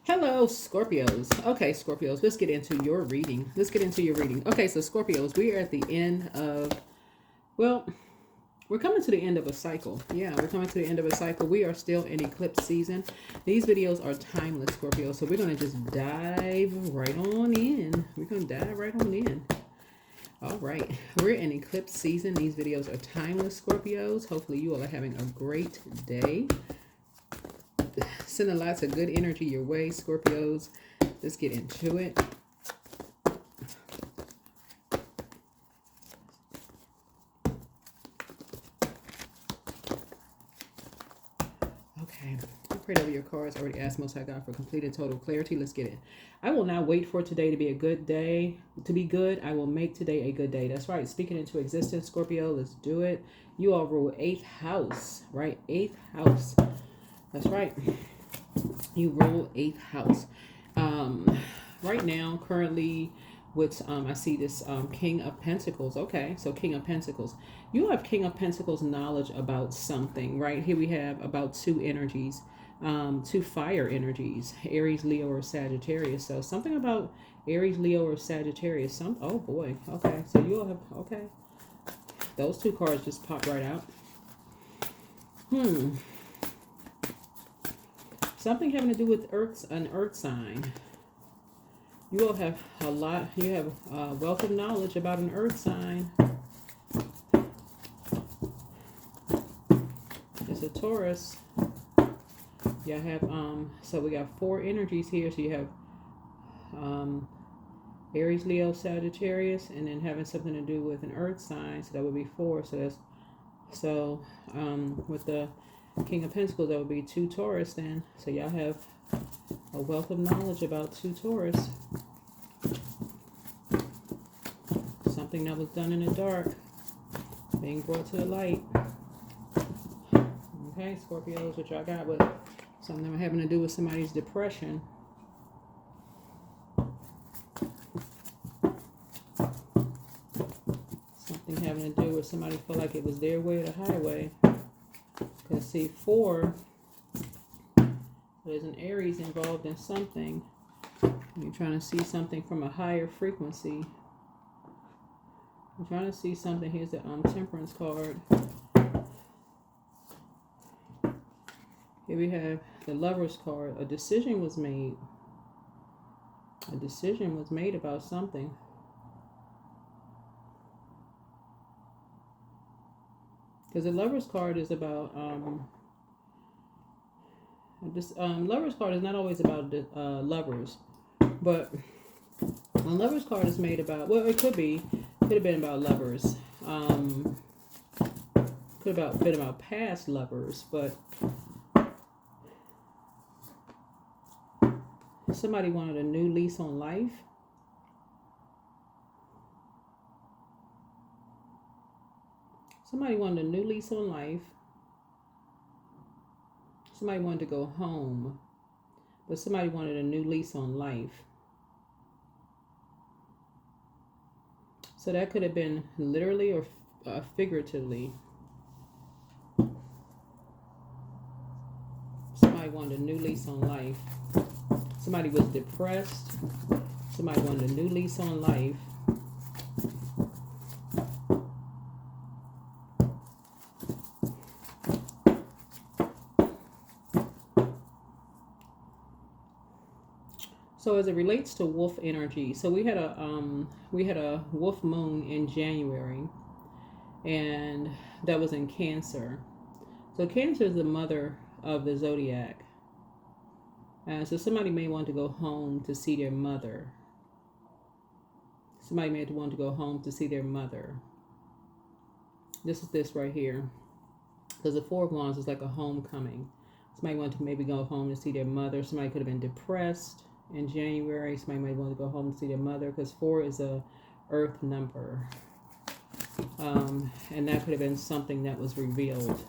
Hello, Scorpios. Okay, Scorpios, let's get into your reading. Okay, so Scorpios, we are at the end of, well, we're coming to the end of a cycle. Yeah, we're coming to the end of a cycle. We are still in eclipse season. These videos are timeless, Scorpio. So we're going to just dive right on in. All right. We're in eclipse season. These videos are timeless, Scorpios. Hopefully you all are having a great day. Sending lots of good energy your way, Scorpios. Let's get into it. Okay, I prayed over your cards. Already asked Most High God for complete and total clarity. Let's get it. I will not wait for today to be a good day. To be good, I will make today a good day. That's right. Speaking into existence, Scorpio. Let's do it. You all rule 8th house, right? 8th house. That's right. You rule 8th house. Right now, currently, with I see this King of Pentacles. Okay, so King of Pentacles. You have King of Pentacles knowledge about something, right? Here we have about two energies, two fire energies, Aries, Leo, or Sagittarius. So something about Aries, Leo, or Sagittarius. Oh boy. Okay, so you all have, okay. Those two cards just popped right out. Something having to do with an earth sign. You all have a lot. You have a wealth of knowledge about an earth sign. It's a Taurus. You have so we got 4 energies here. So you have Aries, Leo, Sagittarius, and then having something to do with an earth sign. So that would be 4. So that's with the King of Pentacles, that would be 2 Taurus then. So y'all have a wealth of knowledge about 2 Taurus. Something that was done in the dark being brought to the light. Okay, Scorpios, what y'all got with something having to do with somebody's depression. Something having to do with somebody feel like it was their way or the highway. Because see, 4, there's an Aries involved in something. You're trying to see something from a higher frequency. I'm trying to see something. Here's the Temperance card. Here we have the Lovers card. A decision was made. A decision was made about something. Because the Lovers card is about Lovers card is not always about lovers, but when Lovers card is made about, well, it could have been about lovers, could have been about past lovers, but somebody wanted a new lease on life. Somebody wanted a new lease on life. Somebody wanted to go home, but somebody wanted a new lease on life. So that could have been literally or figuratively. Somebody wanted a new lease on life. Somebody was depressed. Somebody wanted a new lease on life. So as it relates to wolf energy, so we had a wolf moon in January, and that was in Cancer. So Cancer is the mother of the zodiac. So somebody may want to go home to see their mother. Somebody may want to go home to see their mother. This is this right here. Because the 4 of Wands is like a homecoming. Somebody wanted to maybe go home to see their mother. Somebody could have been depressed in January. Somebody might want to go home to see their mother, because 4 is a earth number. And that could have been something that was revealed.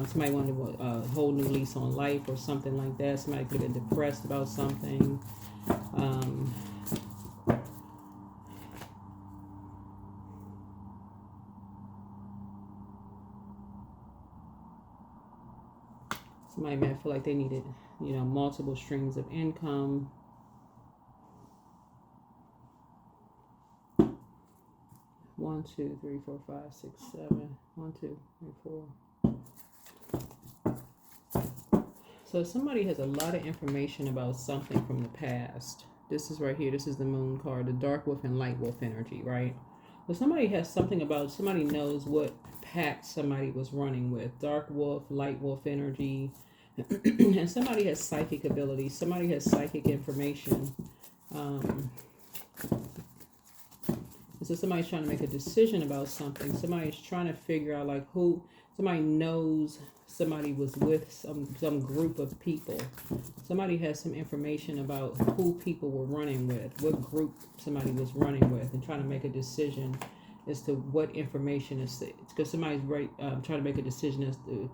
Somebody wanted a whole new lease on life or something like that. Somebody could have been depressed about something. Somebody might feel like they needed you know, multiple streams of income. One, two, three, four, five, six, seven. 1, 2, 3, 4. So somebody has a lot of information about something from the past. This is right here. This is the moon card, the dark wolf and light wolf energy, right? But somebody has something about, somebody knows what pact somebody was running with. Dark wolf, light wolf energy. And somebody has psychic abilities. Somebody has psychic information. So somebody's trying to make a decision about something. Somebody's trying to figure out like who, somebody knows somebody was with some group of people. Somebody has some information about who people were running with, what group somebody was running with, and trying to make a decision as to what information is, because somebody's trying to make a decision as to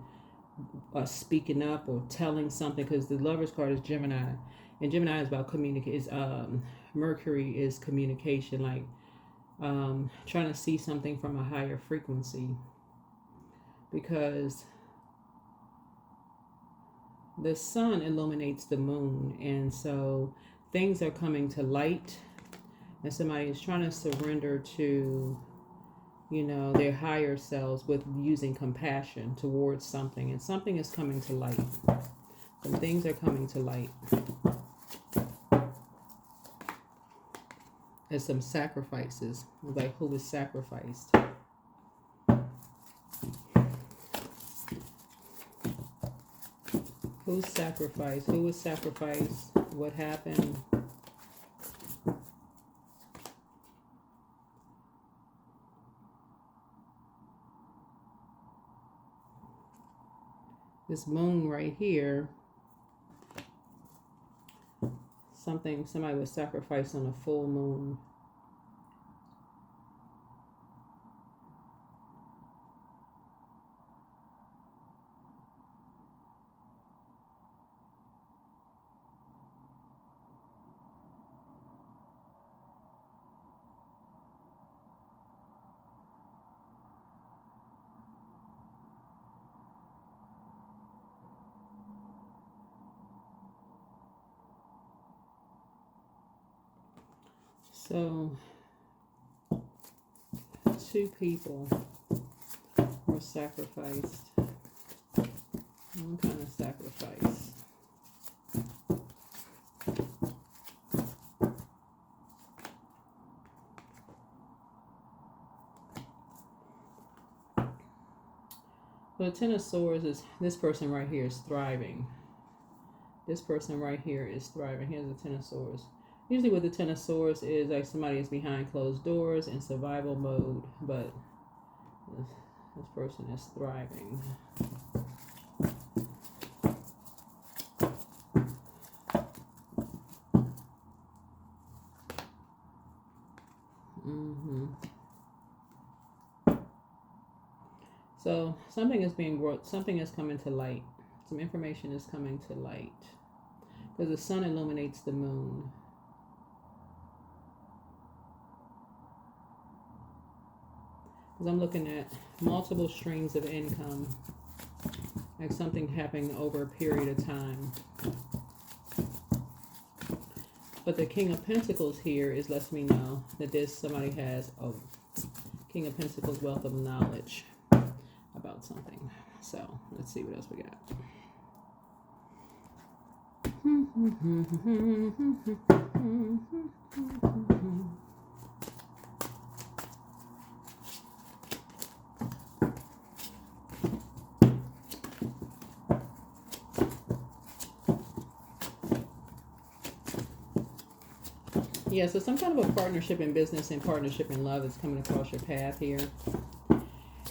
speaking up or telling something, because the Lover's card is Gemini, and Gemini is about Mercury is communication, like trying to see something from a higher frequency, because the sun illuminates the moon, and so things are coming to light, and somebody is trying to surrender to, you know, their higher selves with using compassion towards something, and something is coming to light. Some things are coming to light. There's some sacrifices, like who was sacrificed. Who's sacrificed? Who was sacrificed? What happened? This moon right here, somebody was sacrificed on a full moon. So, 2 people were sacrificed. One kind of sacrifice. The Ten of Swords is, this person right here is thriving. This person right here is thriving. Here's the Ten of Swords. Usually with the Ten of Swords is like somebody is behind closed doors in survival mode, but this person is thriving. So something is being brought, something is coming to light. Some information is coming to light. Because the sun illuminates the moon. Because I'm looking at multiple streams of income. Like something happening over a period of time. But the King of Pentacles here is lets me know that somebody has a King of Pentacles, wealth of knowledge about something. So let's see what else we got. Yeah, so some kind of a partnership in business and partnership in love is coming across your path here.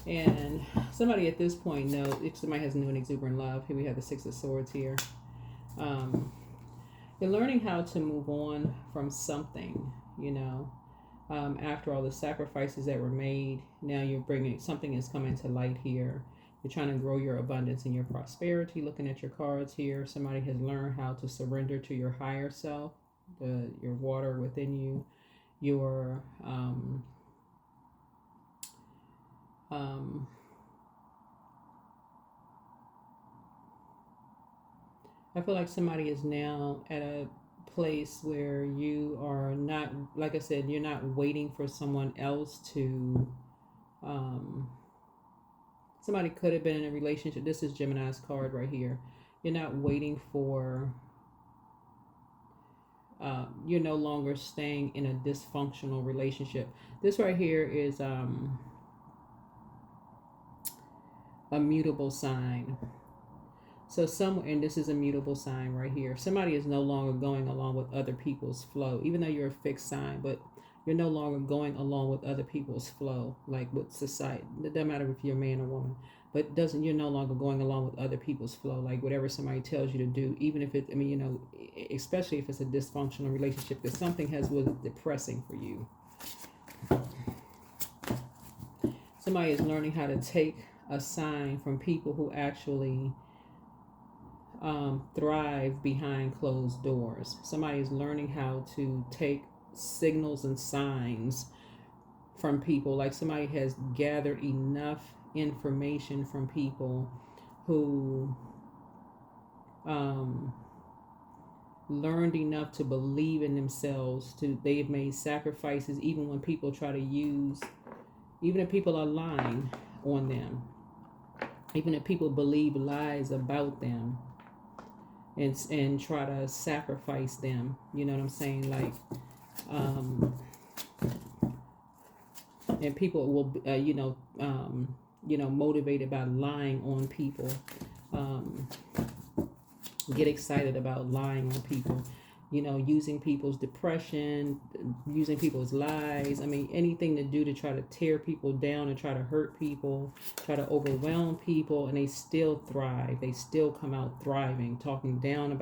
And somebody at this point knows, if somebody has new and exuberant love, here we have the Six of Swords here. You're learning how to move on from something, you know, after all the sacrifices that were made. Now you're bringing, something is coming to light here. You're trying to grow your abundance and your prosperity. Looking at your cards here, somebody has learned how to surrender to your higher self, your water within you, your I feel like somebody is now at a place where you are not, like I said, you're not waiting for someone else to, um, somebody could have been in a relationship. This is Gemini's card right here. You're not waiting for, you're no longer staying in a dysfunctional relationship. This right here is a mutable sign. So and this is a mutable sign right here. Somebody is no longer going along with other people's flow, even though you're a fixed sign, but you're no longer going along with other people's flow, like with society. It doesn't matter if you're a man or woman, but you're no longer going along with other people's flow, like whatever somebody tells you to do, even if it, I mean, you know, especially if it's a dysfunctional relationship, because something was depressing for you. Somebody is learning how to take a sign from people who actually thrive behind closed doors. Somebody is learning how to take signals and signs from people. Like somebody has gathered enough information from people who learned enough to believe in themselves. They've made sacrifices even when people try to use, even if people are lying on them, even if people believe lies about them, and try to sacrifice them. You know what I'm saying? Like, and people will, motivated by lying on people, get excited about lying on people, using people's depression, using people's lies. I mean, anything to do to try to tear people down and try to hurt people, try to overwhelm people, and they still thrive. They still come out thriving, talking down.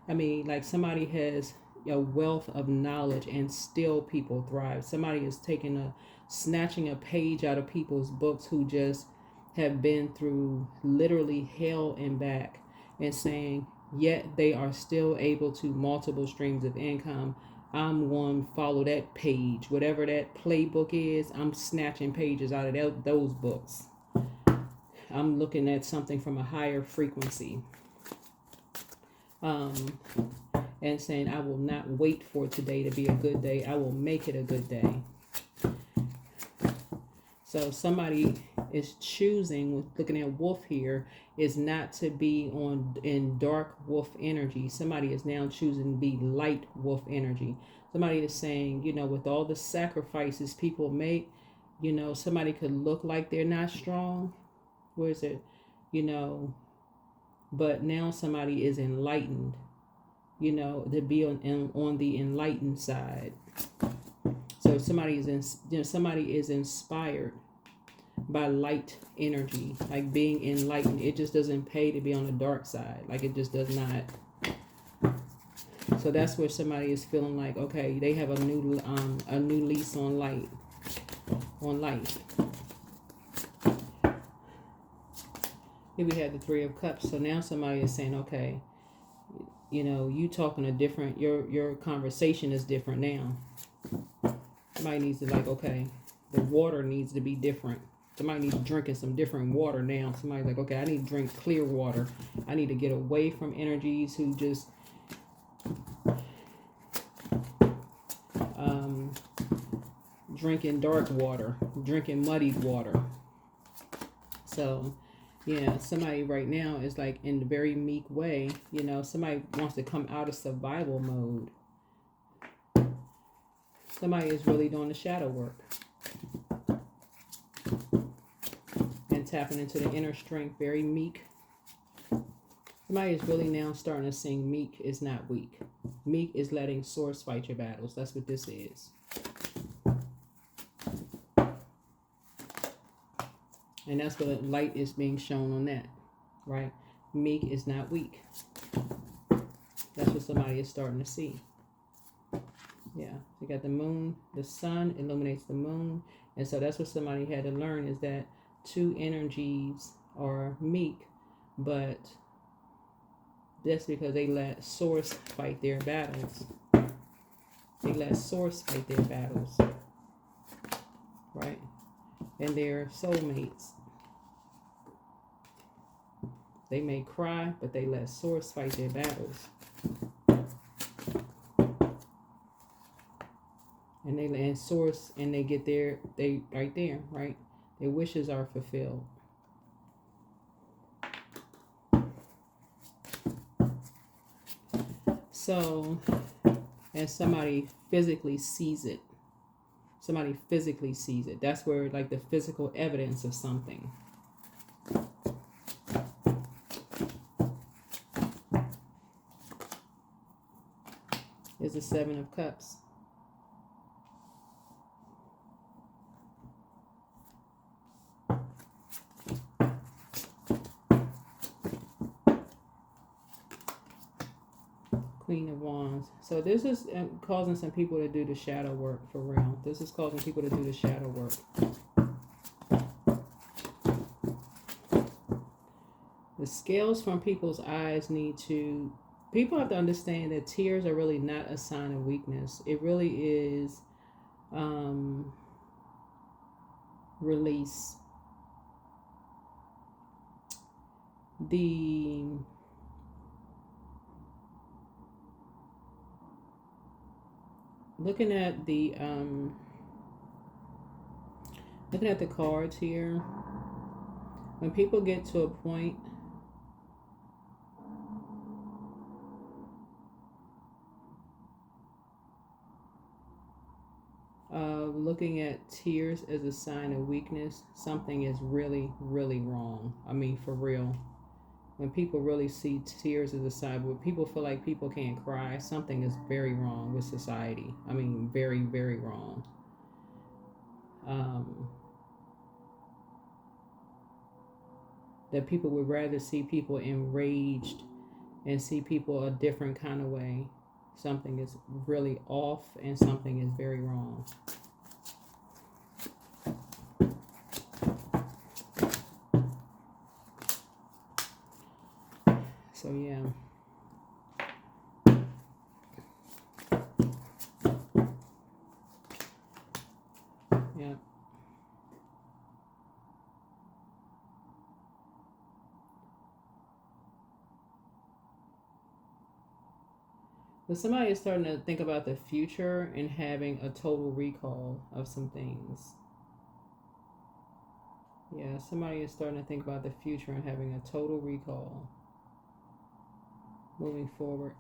I mean, like somebody has a wealth of knowledge and still people thrive. Somebody is snatching a page out of people's books who just have been through literally hell and back, and saying, yet they are still able to multiple streams of income. I'm going to follow that page. Whatever that playbook is, I'm snatching pages out of those books. I'm looking at something from a higher frequency. And saying, I will not wait for today to be a good day. I will make it a good day. So somebody is choosing, looking at wolf here, is not to be in dark wolf energy. Somebody is now choosing to be light wolf energy. Somebody is saying, with all the sacrifices people make, somebody could look like they're not strong. Where is it? But now somebody is enlightened, to be on the enlightened side. So somebody is inspired by light energy, like being enlightened. It just doesn't pay to be on the dark side. Like it just does not. So that's where somebody is feeling like, okay, they have a new lease on life. Here we have the Three of Cups. So now somebody is saying, okay, you talking a different, your conversation is different now. Somebody needs to okay, the water needs to be different. Somebody needs drinking some different water now. Somebody's like, okay, I need to drink clear water. I need to get away from energies who just drinking dark water, drinking muddied water. So yeah, somebody right now is like in a very meek way. Somebody wants to come out of survival mode. Somebody is really doing the shadow work and tapping into the inner strength, very meek. Somebody is really now starting to sing meek is not weak. Meek is letting source fight your battles. That's what this is. And that's what light is being shown on that, right? Meek is not weak. That's what somebody is starting to see. Yeah, you got the moon, the sun illuminates the moon. And so that's what somebody had to learn, is that two energies are meek, but that's because they let source fight their battles. They let source fight their battles, right? And they're soulmates. They may cry, but they let source fight their battles. And they land source and they get there, they right there, right? Their wishes are fulfilled. So, and somebody physically sees it. Somebody physically sees it. That's where, like, the physical evidence of something. Is the Seven of Cups. Queen of Wands. So this is causing some people to do the shadow work, for real. This is causing people to do the shadow work. The scales from people's eyes need to... People have to understand that tears are really not a sign of weakness. It really is release. Looking at the cards here, when people get to a point of looking at tears as a sign of weakness, something is really, really wrong. I mean, for real. When people really see tears as a sign, when people feel like people can't cry, something is very wrong with society. I mean, very, very wrong. That people would rather see people enraged and see people a different kind of way. Something is really off and something is very wrong. So yeah. Yeah. But somebody is starting to think about the future and having a total recall of some things. Yeah, somebody is starting to think about the future and having a total recall. Moving forward.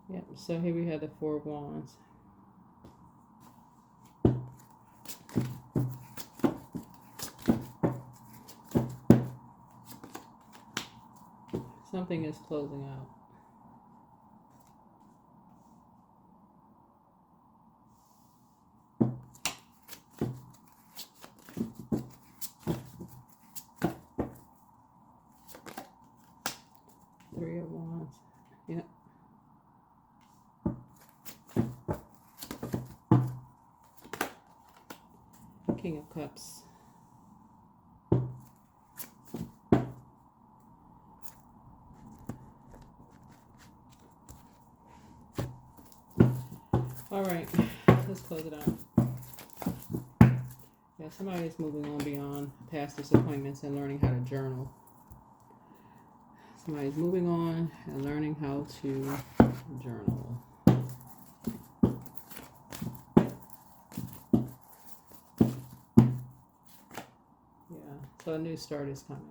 Yep, so here we have the Four of Wands. Something is closing out. Three of Wands. Yep. King of Cups. All right, let's close it out. Yeah, somebody is moving on beyond past disappointments and learning how to journal. Somebody's moving on and learning how to journal. Yeah, so a new start is coming.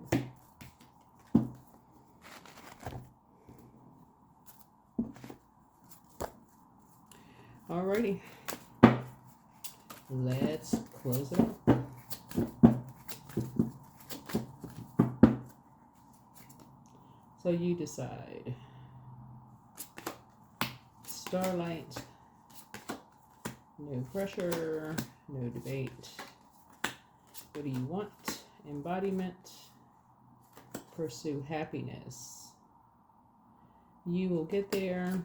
Alrighty, let's close it up. So you decide. Starlight, no pressure, no debate. What do you want? Embodiment, pursue happiness. You will get there.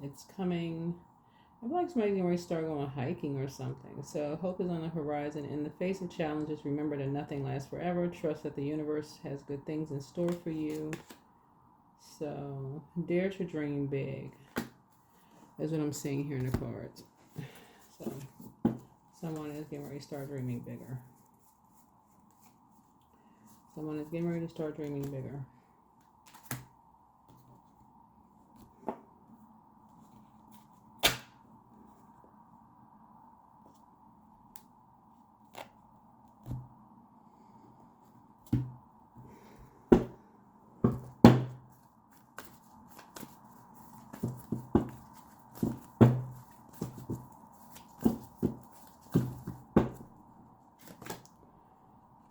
It's coming. I feel like somebody's going to start going hiking or something. So hope is on the horizon. In the face of challenges, remember that nothing lasts forever. Trust that the universe has good things in store for you. So dare to dream big. That's what I'm seeing here in the cards. So someone is getting ready to start dreaming bigger. Someone is getting ready to start dreaming bigger.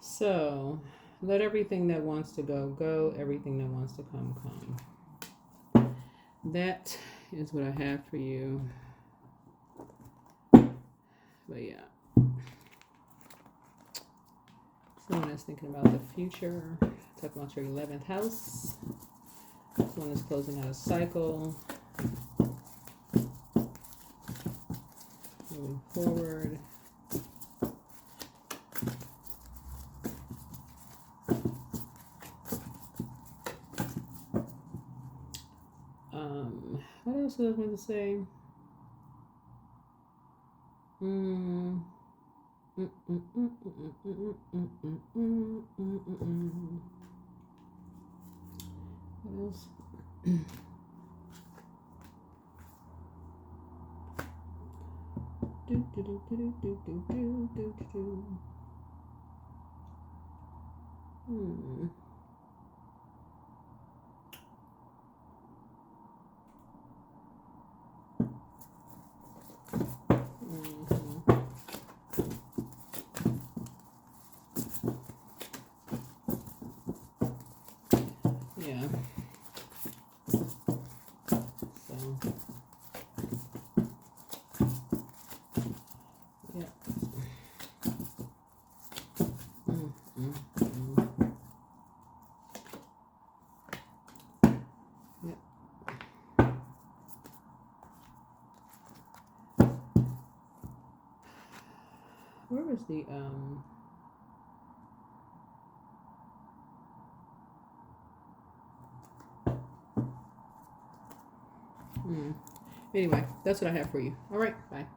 So, let everything that wants to go, go. Everything that wants to come, come. That is what I have for you. But yeah. Someone is thinking about the future. Talk about your 11th house. Someone is closing out a cycle. Moving forward. What else was I going to say? What else? Yeah. So. Yeah. Yeah. Where was the Anyway, that's what I have for you. All right, bye.